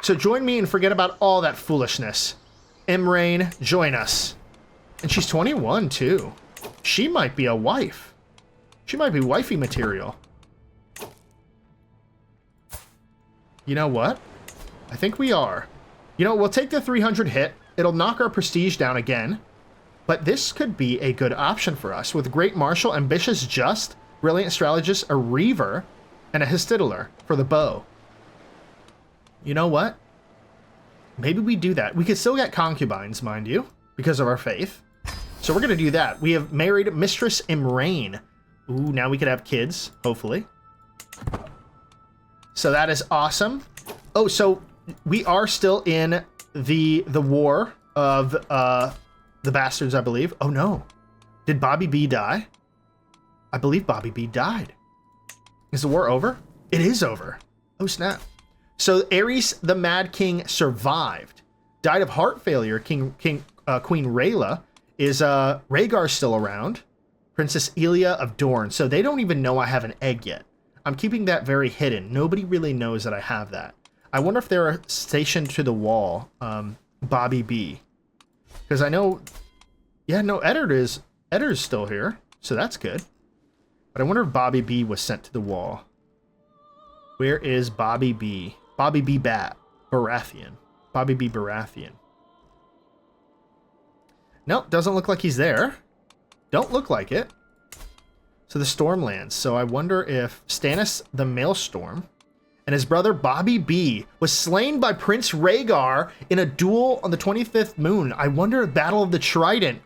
So join me and forget about all that foolishness. Imrain, join us. And she's 21 too. She might be a wife. She might be wifey material. You know what? I think we are. You know, we'll take the 300 hit. It'll knock our prestige down again. But this could be a good option for us. With Great Marshal, Ambitious Just, Brilliant Strategist, a Reaver, and a Histidler for the bow. You know what? Maybe we do that. We could still get concubines, mind you, because of our faith. So we're going to do that. We have married Mistress Imrain. Ooh, now we could have kids, hopefully. So that is awesome. Oh, so we are still in the war of... the bastards, I believe. Oh no. Did Bobby B die? I believe Bobby B died. Is the war over? It is over. Oh snap. So Ares the Mad King survived. Died of heart failure. Queen Rayla. Is Rhaegar still around? Princess Elia of Dorne. So they don't even know I have an egg yet. I'm keeping that very hidden. Nobody really knows that I have that. I wonder if they're stationed to the wall. Bobby B. Because I know, yeah, no, Eddard's still here, so that's good. But I wonder if Bobby B was sent to the wall. Where is Bobby B? Bobby B Baratheon. Bobby B Baratheon. Nope, doesn't look like he's there. Don't look like it. So the Stormlands. So I wonder if Stannis the Maelstrom and his brother Bobby B was slain by Prince Rhaegar in a duel on the 25th moon. I wonder if Battle of the Trident,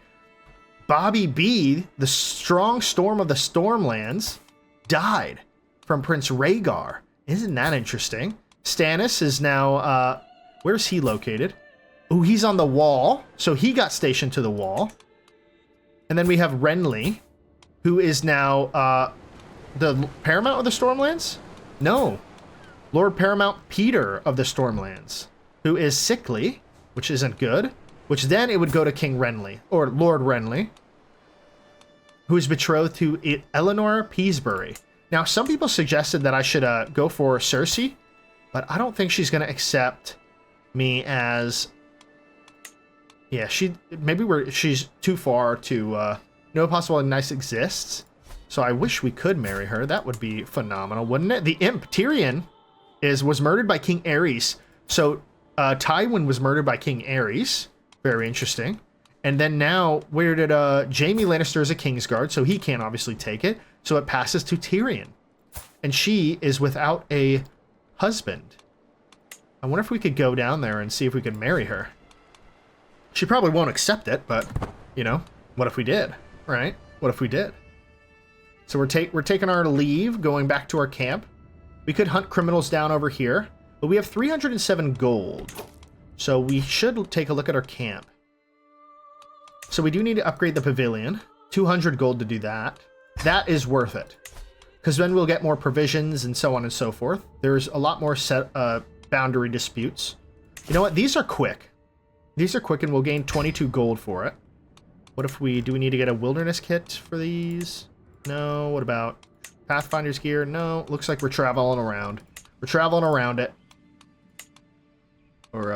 Bobby B, the strong storm of the Stormlands, died from Prince Rhaegar. Isn't that interesting? Stannis is now, where's he located? Oh, he's on the wall. So he got stationed to the wall. And then we have Renly, who is now, the Paramount of the Stormlands? No. Lord Paramount Peter of the Stormlands, who is sickly, which isn't good, which then it would go to King Renly, or Lord Renly, who is betrothed to Eleanor Peasbury. Now, some people suggested that I should go for Cersei, but I don't think she's going to accept me as... Yeah, she's too far to... no possible nice exists, so I wish we could marry her. That would be phenomenal, wouldn't it? The imp, Tyrion... was murdered by King Ares. So Tywin was murdered by King Ares. Very interesting. And then now, where did Jaime Lannister is a Kingsguard, so he can't obviously take it. So it passes to Tyrion. And she is without a husband. I wonder if we could go down there and see if we could marry her. She probably won't accept it, but, you know, what if we did, right? What if we did? So we're taking our leave, going back to our camp. We could hunt criminals down over here, but we have 307 gold. So we should take a look at our camp. So we do need to upgrade the pavilion. 200 gold to do that. That is worth it. Because then we'll get more provisions and so on and so forth. There's a lot more boundary disputes. You know what? These are quick. These are quick and we'll gain 22 gold for it. What if we... Do we need to get a wilderness kit for these? No. What about Pathfinder's gear? No. Looks like we're traveling around. We're traveling around it. Or,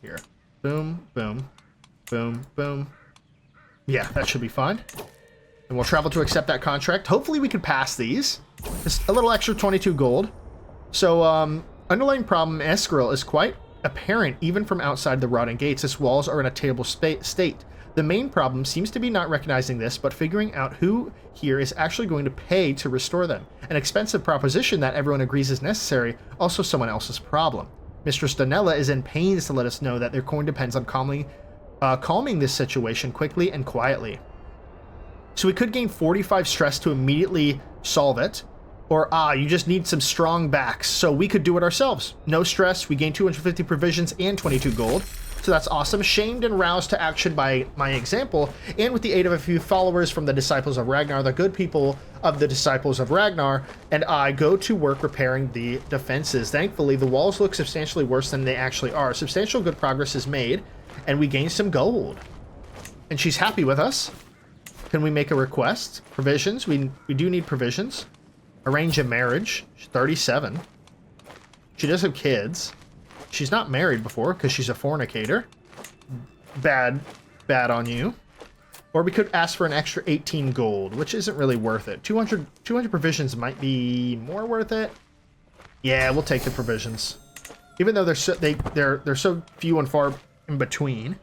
here. Boom, boom, boom, boom. Yeah, that should be fine. And we'll travel to accept that contract. Hopefully we can pass these. Just a little extra 22 gold. So, underlying problem in Esquirrel is quite apparent even from outside the rotting gates. Its walls are in a terrible state. The main problem seems to be not recognizing this, but figuring out who here is actually going to pay to restore them. An expensive proposition that everyone agrees is necessary, also someone else's problem. Mistress Donella is in pains to let us know that their coin depends on calming this situation quickly and quietly. So we could gain 45 stress to immediately solve it, or you just need some strong backs, so we could do it ourselves. No stress, we gain 250 provisions and 22 gold, so that's awesome. Shamed and roused to action by my example, and with the aid of a few followers from the Disciples of Ragnar, the good people of the Disciples of Ragnar, and I go to work repairing the defenses. Thankfully, the walls look substantially worse than they actually are. Substantial good progress is made, and we gain some gold. And she's happy with us. Can we make a request? Provisions, we do need provisions. Arrange a marriage. She's 37. She does have kids. She's not married before because she's a fornicator. Bad on you. Or we could ask for an extra 18 gold, which isn't really worth it. 200 provisions might be more worth it. Yeah, we'll take the provisions. Even though they're so few and far in between.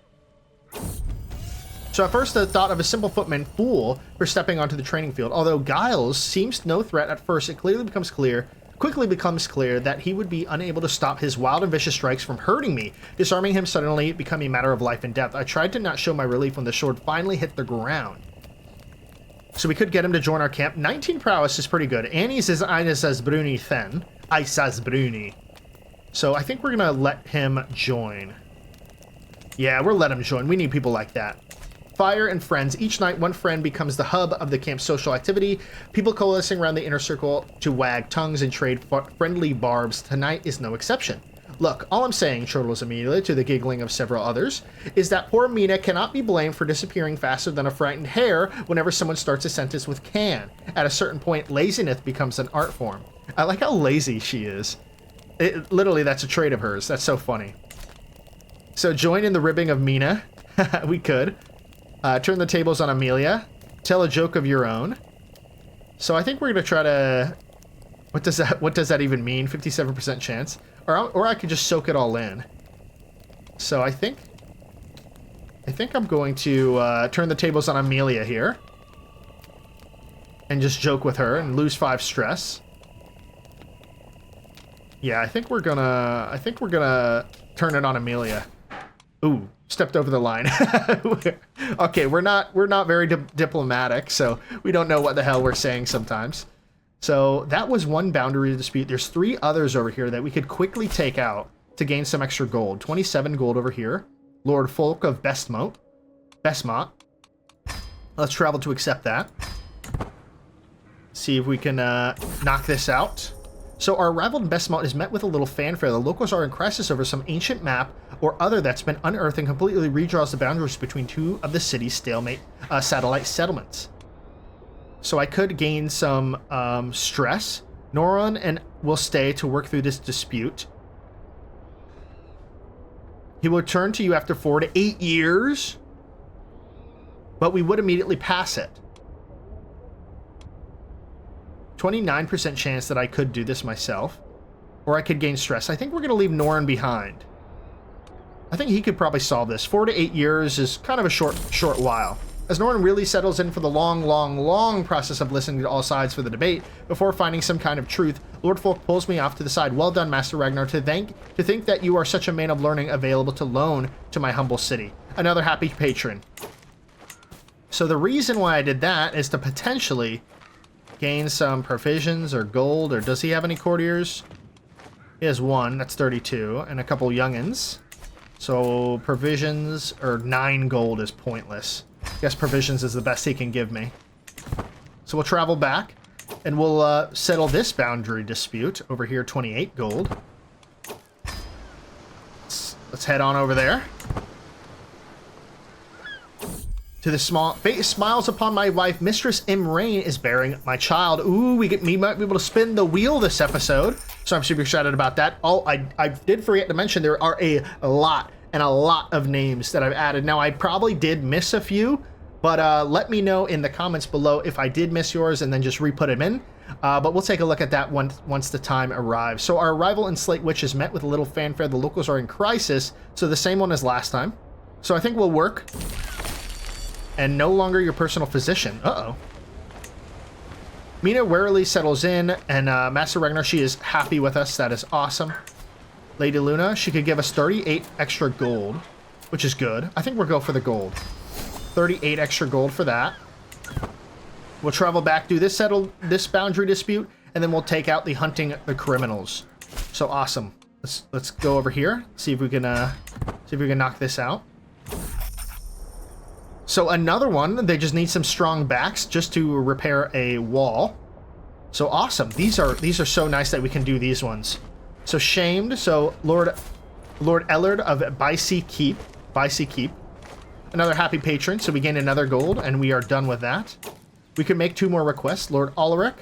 So at first the thought of a simple footman fool for stepping onto the training field. Although Giles seems no threat at first, it quickly becomes clear that he would be unable to stop his wild and vicious strikes from hurting me. Disarming him suddenly became a matter of life and death. I tried to not show my relief when the sword finally hit the ground. So we could get him to join our camp. 19 prowess is pretty good. Annie says Ines says Bruni then. I says Bruni. So I think we're gonna let him join. Yeah, we'll let him join. We need people like that. Fire and friends. Each night, one friend becomes the hub of the camp's social activity. People coalescing around the inner circle to wag tongues and trade friendly barbs. Tonight is no exception. Look, all I'm saying, chortles immediately to the giggling of several others, is that poor Mina cannot be blamed for disappearing faster than a frightened hare whenever someone starts a sentence with can. At a certain point, laziness becomes an art form. I like how lazy she is. Literally, that's a trait of hers. That's so funny. So join in the ribbing of Mina. We could. Turn the tables on Amelia. Tell a joke of your own. So I think we're gonna try to... What does that even mean? 57% chance? Or I could just soak it all in. So I think I'm going to turn the tables on Amelia here. And just joke with her and lose 5 stress. Yeah, I think we're gonna turn it on Amelia. Ooh, stepped over the line. Okay, we're not very diplomatic, so we don't know what the hell we're saying sometimes. So that was one boundary dispute. There's 3 others over here that we could quickly take out to gain some extra gold. 27 gold over here. Lord Folk of Best Motte. Let's travel to accept that. See if we can knock this out. So our arrival in Best Motte is met with a little fanfare. The locals are in crisis over some ancient map or other that's been unearthed and completely redraws the boundaries between 2 of the city's stalemate satellite settlements. So I could gain some stress. Noron and will stay to work through this dispute. He will return to you after 4 to 8 years, but we would immediately pass it. 29% chance that I could do this myself, or I could gain stress. I think we're going to leave Noron behind. I think he could probably solve this. 4 to 8 years is kind of a short while. As Noron really settles in for the long process of listening to all sides for the debate, before finding some kind of truth, Lord Folk pulls me off to the side. Well done, Master Ragnar, to think that you are such a man of learning available to loan to my humble city. Another happy patron. So the reason why I did that is to potentially gain some provisions or gold, or does he have any courtiers? He has 1, that's 32, and a couple youngins. So provisions, or 9 gold is pointless. I guess provisions is the best he can give me. So we'll travel back, and we'll settle this boundary dispute over here, 28 gold. Let's head on over there. To the small face smiles upon my wife, Mistress Imrain is bearing my child. Ooh, we might be able to spin the wheel this episode. So I'm super excited about that. Oh, I did forget to mention there are a lot of names that I've added. Now, I probably did miss a few, but let me know in the comments below if I did miss yours and then just re-put them in. But we'll take a look at that once the time arrives. So our arrival in Slate Witch is met with a little fanfare. The locals are in crisis, so the same one as last time. So I think we'll work. And no longer your personal physician. Uh-oh. Mina warily settles in, and Master Ragnar, she is happy with us. That is awesome. Lady Luna, she could give us 38 extra gold, which is good. I think we'll go for the gold. 38 extra gold for that. We'll travel back, do this boundary dispute, and then we'll take out the hunting the criminals. So awesome. Let's go over here, see if we can knock this out. So another one, they just need some strong backs just to repair a wall. So awesome. These are so nice that we can do these ones. So shamed. So Lord Ellard of Bicey Keep. Another happy patron. So we gain another gold, and we are done with that. We could make 2 more requests. Lord Ulrich,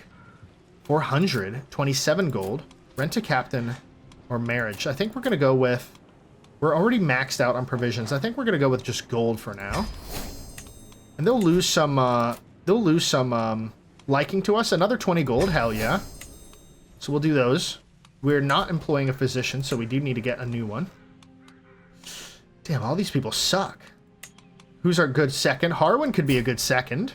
427 gold. Rent a captain or marriage. I think we're gonna go with. We're already maxed out on provisions. I think we're gonna go with just gold for now. And they'll lose some liking to us. Another 20 gold, hell yeah. So we'll do those. We're not employing a physician, so we do need to get a new one. Damn, all these people suck. Who's our good second? Harwin could be a good second.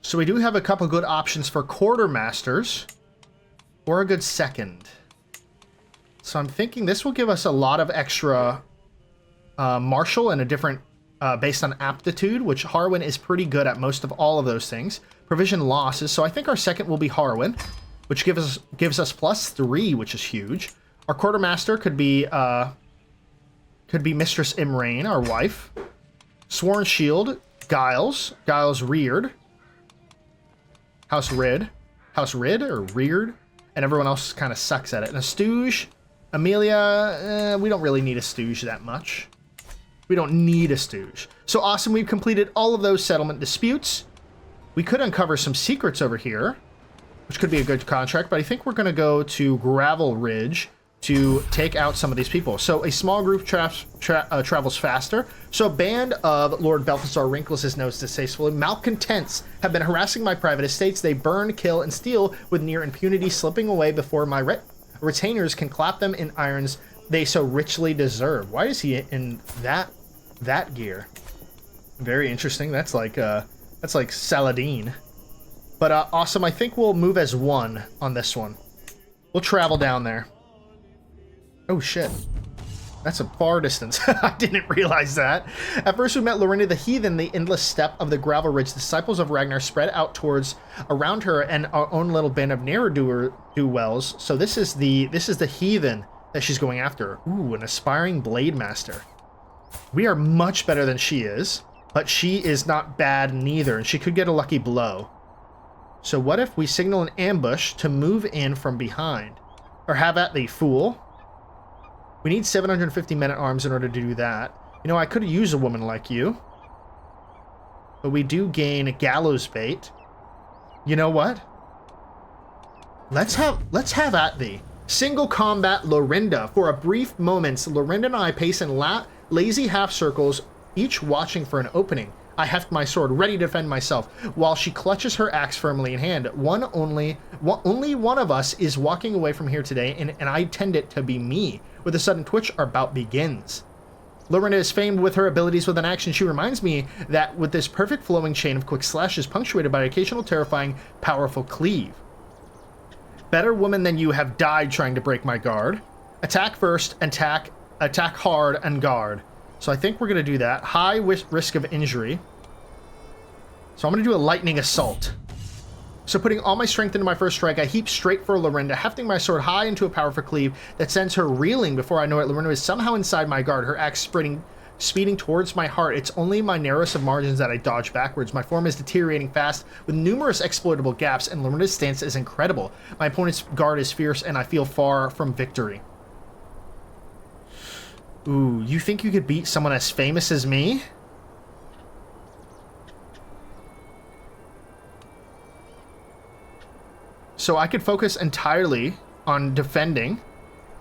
So we do have a couple good options for quartermasters. Or a good second. So I'm thinking this will give us a lot of extra martial and a different... based on aptitude, which Harwin is pretty good at most of all of those things. Provision losses, so I think our second will be Harwin, which gives us +3, which is huge. Our quartermaster could be Mistress Imrain, our wife. Sworn Shield, Giles Reared, House Rid or Reared, and everyone else kind of sucks at it. And a Stooge, Amelia, we don't really need a Stooge that much. We don't need a stooge. So awesome, we've completed all of those settlement disputes. We could uncover some secrets over here, which could be a good contract, but I think we're going to go to Gravel Ridge to take out some of these people. So a small group travels faster. So a band of Lord Balthasar wrinkles his nose distastefully. Malcontents have been harassing my private estates. They burn, kill, and steal with near impunity, slipping away before my retainers can clap them in irons they so richly deserve. Why is he in that gear? Very interesting. That's like Saladin. But awesome. I think we'll move as one on this one. We'll travel down there. Oh shit. That's a far distance. I didn't realize that. At first we met Lorinda the Heathen, the endless steppe of the Gravel Ridge. Disciples of Ragnar spread out around her and our own little band of ne'er-do-wells. So this is the Heathen that she's going after. Ooh, an aspiring blade master. We are much better than she is, but she is not bad neither, and she could get a lucky blow. So what if we signal an ambush to move in from behind? Or have at the fool. We need 750 men-at-arms in order to do that. You know, I could use a woman like you. But we do gain a gallows bait. You know what? Let's have at thee. Single combat Lorinda. For a brief moment, Lorinda and I pace in lazy half circles, each watching for an opening. I heft my sword, ready to defend myself, while she clutches her axe firmly in hand. Only one of us is walking away from here today, and I intend it to be me. With a sudden twitch, our bout begins. Lorinda is famed with her abilities with an action. She reminds me that with this perfect flowing chain of quick slashes punctuated by occasional terrifying, powerful cleave. Better woman than you have died trying to break my guard. Attack first, attack hard, and guard. So I think we're going to do that. High risk of injury. So I'm going to do a lightning assault. So putting all my strength into my first strike, I heap straight for Lorinda, hefting my sword high into a powerful cleave that sends her reeling. Before I know it, Lorinda is somehow inside my guard, her axe speeding towards my heart. It's only my narrowest of margins that I dodge backwards. My form is deteriorating fast, with numerous exploitable gaps, and Lorinda's stance is incredible. My opponent's guard is fierce, and I feel far from victory. Ooh, you think you could beat someone as famous as me? So I could focus entirely on defending.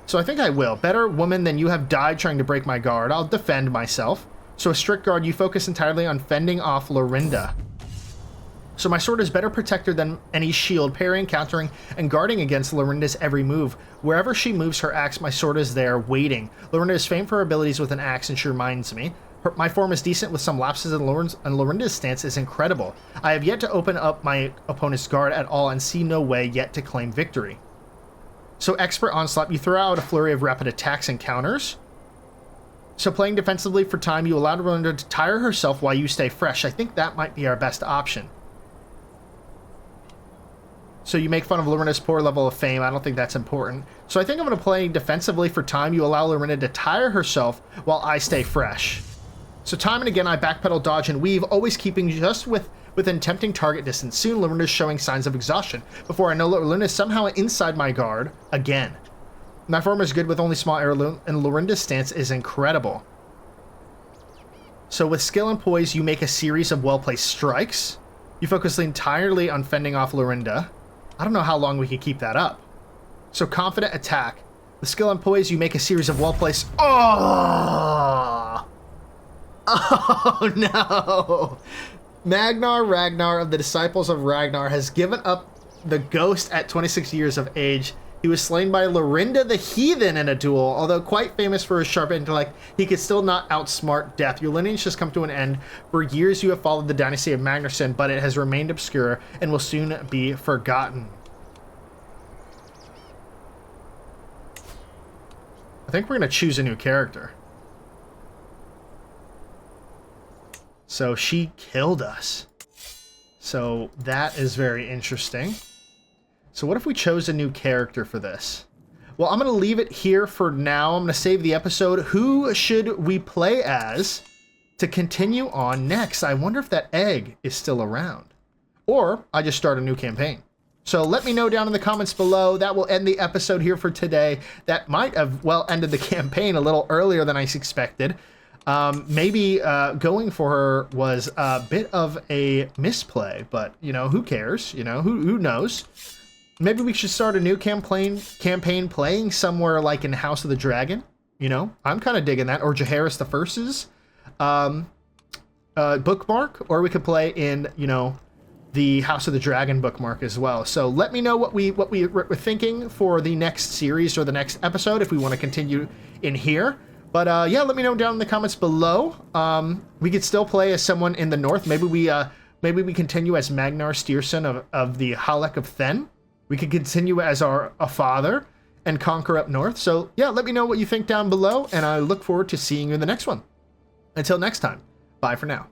So I think I will. Better woman than you have died trying to break my guard. I'll defend myself. So a strict guard, you focus entirely on fending off Lorinda. So my sword is better protected than any shield, parrying, countering, and guarding against Lorinda's every move. Wherever she moves her axe, my sword is there, waiting. Lorinda is famed for her abilities with an axe, and she reminds me. My form is decent with some lapses, and Lorinda's stance is incredible. I have yet to open up my opponent's guard at all and see no way yet to claim victory. So expert onslaught, you throw out a flurry of rapid attacks and counters. So playing defensively for time, you allow Lorinda to tire herself while you stay fresh. I think that might be our best option. So you make fun of Lorinda's poor level of fame. I don't think that's important. So I think I'm going to play defensively for time. You allow Lorinda to tire herself while I stay fresh. So time and again, I backpedal, dodge, and weave, always keeping just within tempting target distance. Soon, Lorinda's showing signs of exhaustion. Before I know, Lorinda is somehow inside my guard again. My form is good with only small air, and Lorinda's stance is incredible. So with skill and poise, you make a series of well-placed strikes. You focus entirely on fending off Lorinda. I don't know how long we can keep that up. So confident attack. With skill and poise, you make a series of well-placed... Oh! Oh, no! Ragnar of the Disciples of Ragnar has given up the ghost at 26 years of age. He was slain by Lorinda the Heathen in a duel. Although quite famous for his sharp intellect, he could still not outsmart death. Your lineage has come to an end. For years you have followed the dynasty of Magnarson, but it has remained obscure and will soon be forgotten. I think we're going to choose a new character. So she killed us. So that is very interesting. So what if we chose a new character for this? Well, I'm going to leave it here for now. I'm going to save the episode. Who should we play as to continue on next? I wonder if that egg is still around. Or I just start a new campaign. So let me know down in the comments below. That will end the episode here for today. That might have, well, ended the campaign a little earlier than I expected. Maybe going for her was a bit of a misplay, but, you know, who cares? You know, who knows? Maybe we should start a new campaign playing somewhere like in House of the Dragon. You know, I'm kind of digging that. Or Jaehaerys the First's bookmark. Or we could play in, you know, the House of the Dragon bookmark as well. So let me know what we're thinking for the next series or the next episode if we want to continue in here. But yeah, let me know down in the comments below. We could still play as someone in the north. Maybe we continue as Magnar Stierson of the Halleck of Then. We could continue as a father and conquer up north. So yeah, let me know what you think down below, and I look forward to seeing you in the next one. Until next time, bye for now.